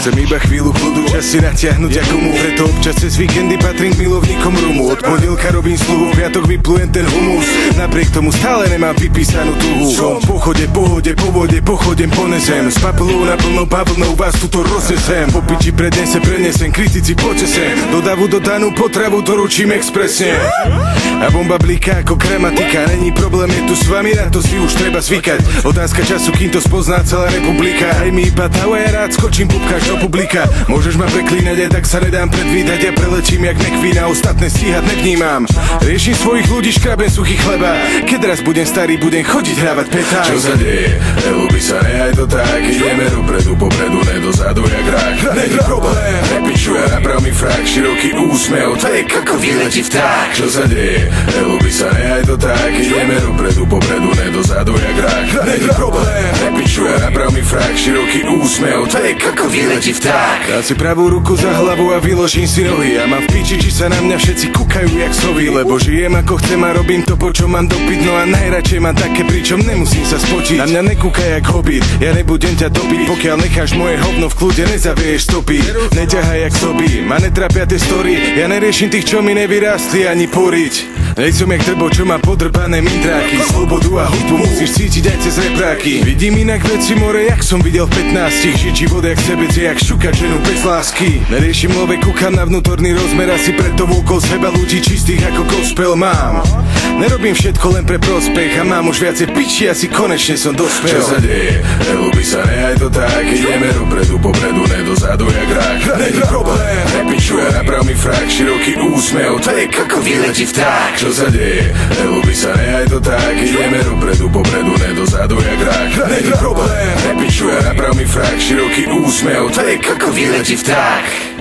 Chcem iba chvíľu kľudu, čas si natiahnuť ako mu. Preto občas cez víkendy patrím k milovníkom rumu. Od pondelka robím sluhu, v piatok vyplujem ten humus. Napriek tomu stále nemám vypísanú tuhu. Po chode, pohode, po vode, pochodem, ponesem. S papelou naplnou bavlnou vás tuto roznesem. Po piči prenesem, kritici poďte sem. Do davu dodanú potravu doručím expresne. A bomba bliká ako krematika. Není problém, je tu s vami, na to si už treba zvykať. Otázka času, kým to spozná celá republika. Aj mi iba tá, ja rád skočím, pupkáš do publika. Môžeš ma preklínať, aj tak sa nedám predvídať. Ja preletím jak nekvín a ostatné stíhať nevnímam. Riešim svojich ľudí, škrabem suchý chleba. Keď raz budem starý, budem chodiť hrávať petár. Čo sa deje? Ľubí sa, nehaj to tak. Ideme dopredu, popredu, ne dozadu jak rák. Není problém, nepíšu, ja naprav mi frak. Široký úsmev, to je ako vyletí vták. Čo sa deje? Ľubí sa, nehaj to tak. Ideme dopredu, popredu, ne dozadu jak rák. Není problém, nepíšu, ja naprav mi frak. Široký úsmev, to je ako vyletí vták. Dá si pravú ruku za hlavu a vyložím si nohy. A mám v piči, či sa na mňa všetci kúkajú jak sovy. Lebo žijem ako chcem a robím to, po čo mám dopyt. No a najradšej mám také, pričom nemusím sa spočiť. Na mňa nekúkaj jak hobit, ja nebudem ťa topiť. Pokiaľ necháš moje hovno v kľude, nezavieš stopy. Neťahaj jak soby, ma netrapia tie story. Ja neriešim tých, čo mi nevyrástli ani poriť. Nejsom jak trbo, čo má podrbané mindráky. Slobodu a hudbu musíš cítiť aj cez repráky. Vidím inak veci more, jak som videl v 15. Žičí voda jak sebece, jak šukať ženu bez lásky. Neriešim love, kúkam na vnútorný rozmer. Asi preto vôkol seba ľudí čistých ako gospel mám. Nerobím všetko len pre prospech a mám už viacej piči, asi konečne som dospel. Čo sa deje? Ľubí sa, nehaj to tak. Ideme dopredu, popredu, ne dozadu jak rák. Není problém, nepíšu, ja naprav mi frak. Široký úsmev, to je ako vyletí vták. Čo sa deje? Ľubí sa, nehaj to tak. Ideme dopredu, popredu, ne dozadu jak rák. Není problém, nepíšu, ja naprav mi frak. Široký úsmev, to je ako vyletí vták.